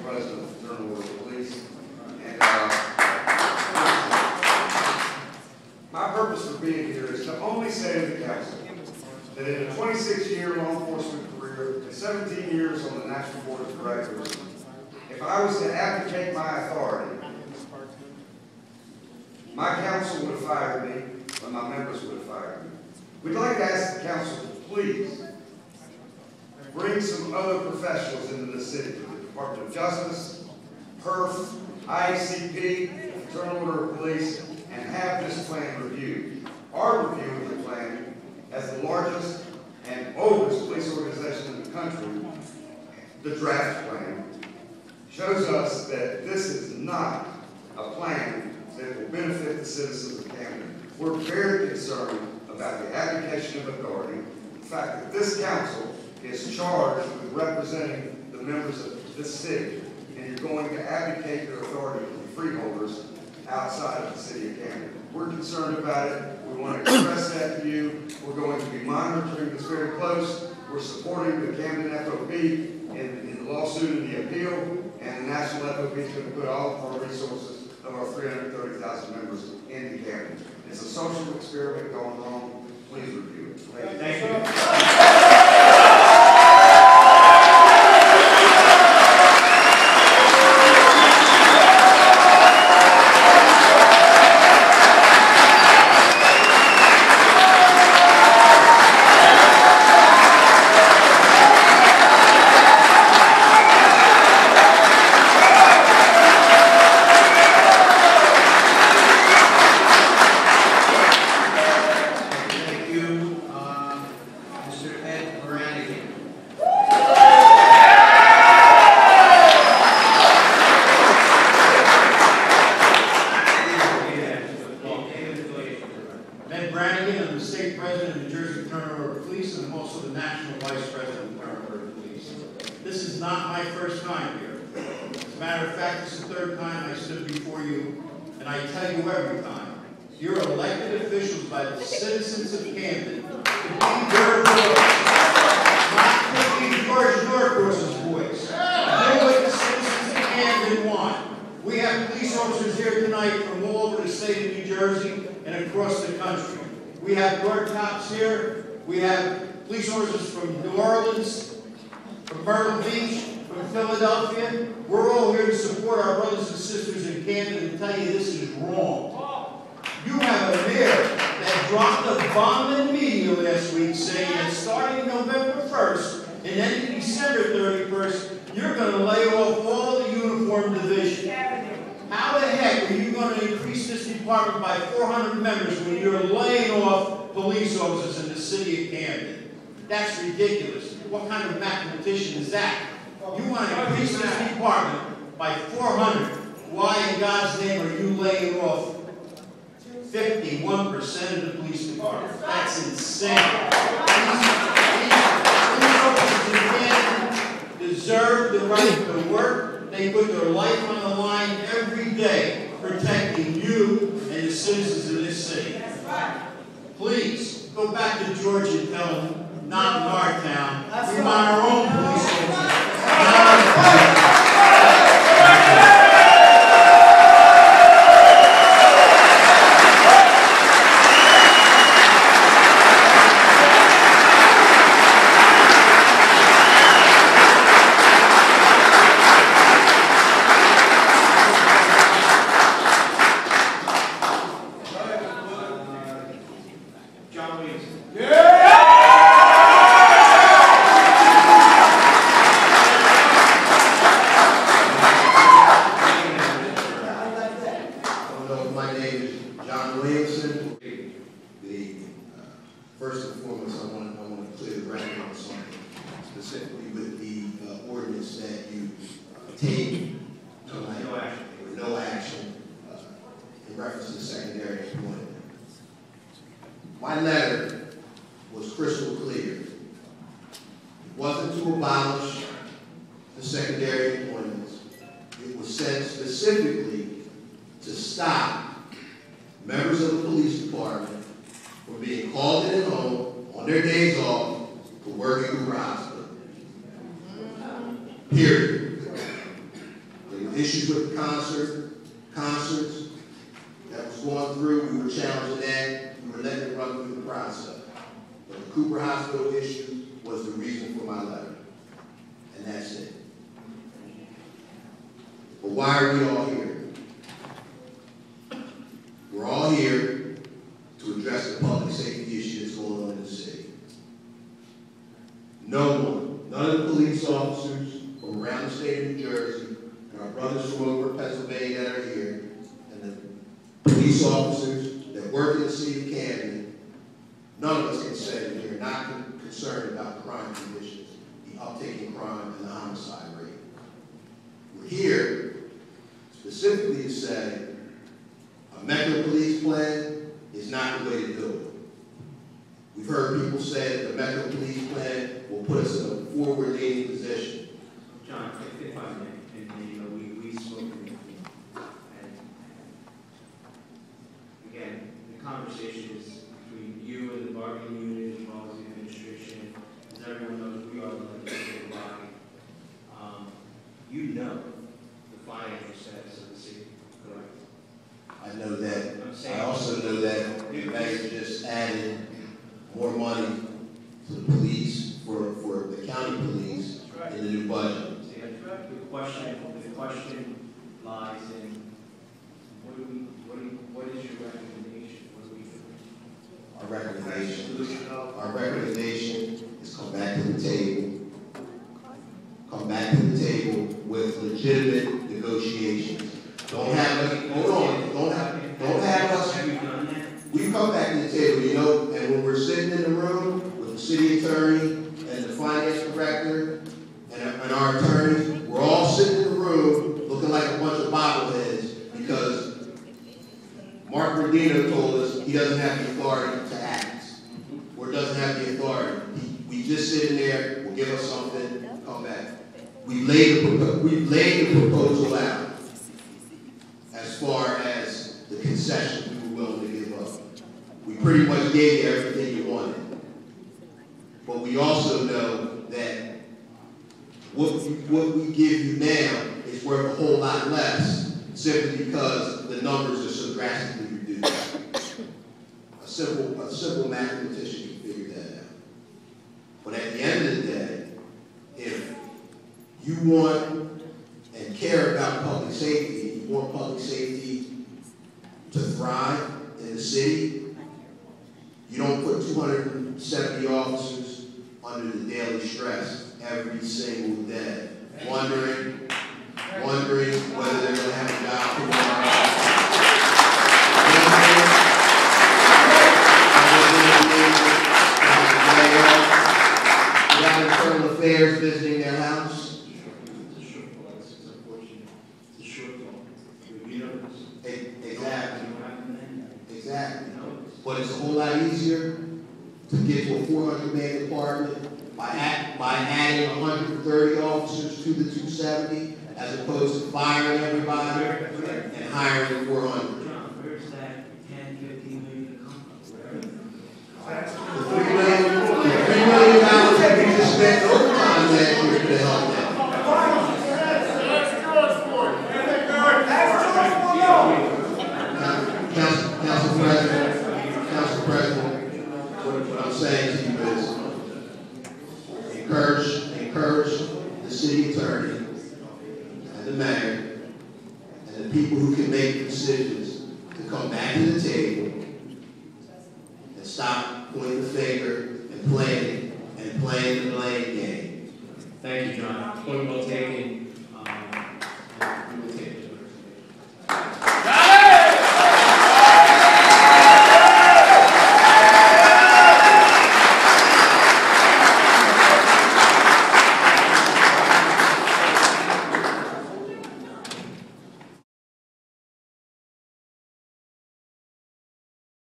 President of Fraternal Police. And my purpose for being here is to only say to the council that in a 26-year law enforcement career and 17 years on the National Board of Directors, if I was to abdicate my authority, my council would have fired me, or my members would have fired me. We'd like to ask the council to please bring some other professionals into the city, the Department of Justice, PERF, ICP, Fraternal Order of Police, and have this plan reviewed. Our review of the plan, as the largest and oldest police organization in the country, the draft plan, shows us that this is not a plan that will benefit the citizens of Camden. We're very concerned about the abdication of authority, the fact that this council is charged with representing the members of this city, and you're going to abdicate your authority to the freeholders outside of the city of Camden. We're concerned about it. We want to express that to you. We're going to be monitoring this very close. We're supporting the Camden FOP in the lawsuit and the appeal, and the National FOP is going to put all of our resources of our 330,000 members into Camden. It's a social experiment going wrong. Please review it. Thank you. This is not my first time here. As a matter of fact, it's the third time I stood before you, and I tell you every time, you're elected officials by the citizens of Camden to be your voice, not to be George Norcross's voice. Do what the citizens of Camden want. We have police officers here tonight from all over the state of New Jersey and across the country. We have guard cops here. We have police officers from New Orleans, from Myrtle Beach, from Philadelphia. We're all here to support our brothers and sisters in Camden and tell you this is wrong. You have a mayor that dropped a bomb in the media last week saying that starting November 1st and ending December 31st, you're going to lay off all the uniform division. How the heck are you going to increase this department by 400 members when you're laying off police officers in the city of Camden? That's ridiculous. What kind of mathematician is that? You want to increase this department by 400. Why in God's name are you laying off 51% of the police department? That's insane. These officers in Camden deserve the right to work. They put their life on the line every day protecting you and the citizens of this city. Please, go back to George and tell him, not in our town. We want our own police officers. Not John Williams. First and foremost, I want to clear the ground on something, specifically with the ordinance that you take tonight with no action in reference to the secondary employment. My letter was crystal clear. It wasn't to abolish the secondary employment. It was sent specifically to stop members of the police department from being called in at home on their days off to work at Hoover Hospital. Period. issues with the concerts that was going through. We were challenging that. We were letting it run through the process. But the Cooper Hospital issue was the reason for my letter. And that's it. But why are we all here? We're all here to address the public safety issue that's going on in the city. No one, none of the police officers from around the state of New Jersey, and our brothers from over Pennsylvania that are here, and the police officers that work in the city of Camden, none of us can say that we're not concerned about crime conditions, the uptake in crime, and the homicide rate. We're here specifically to say a Metro Police plan is not the way to do it. We've heard people say that the Metro Police plan will put us in a forward-leaning position. John, if I may, and we spoke, and again, the conversation is between you and the bargaining unit as well as the administration. As everyone knows, we are the legislative body. You know the financial status of the city, correct? I know that. I also know that the mayor just added more money to the police for the county police in the new budget. The question lies in what is your recommendation? What do we do? Our recommendation is come back to the table. Come back to the table with legitimate negotiations. Don't have us, hold on, don't have us. Have you done that? We come back to the table, you know, and when we're sitting in the room with the city attorney and the finance director and our attorneys, we're all sitting in the room looking like a bunch of bobbleheads because Mark Rodino told us he doesn't have the authority to act, or doesn't have the authority. We just sit in there, we'll give us something, come back. We've laid the proposal out as far as the concessions we were willing to give up. We pretty much gave you everything you wanted. But we also know that what we give you now is worth a whole lot less simply because the numbers are so drastically reduced. A simple mathematician can figure that out. But at the end of the day, if you want and care about public safety, you want public safety to thrive in the city, you don't put 270 officers under the daily stress every single day, wondering whether they're going to have a job tomorrow. Without internal affairs visiting their house. It's a shortfall. It's unfortunate. It's a shortfall. You know this. Exactly. You don't recommend that. Exactly. You know this. But it's a whole lot easier to get to a 400-man department by adding 130 officers to the 270 as opposed to firing everybody and hiring 400. John, where's that 10, 15 million come from? The $3 million that we just spent overtime last year could have helped that. Council President, what I'm saying to you is encourage the city attorney and the mayor and the people who can make decisions to come back to the table and stop pointing the finger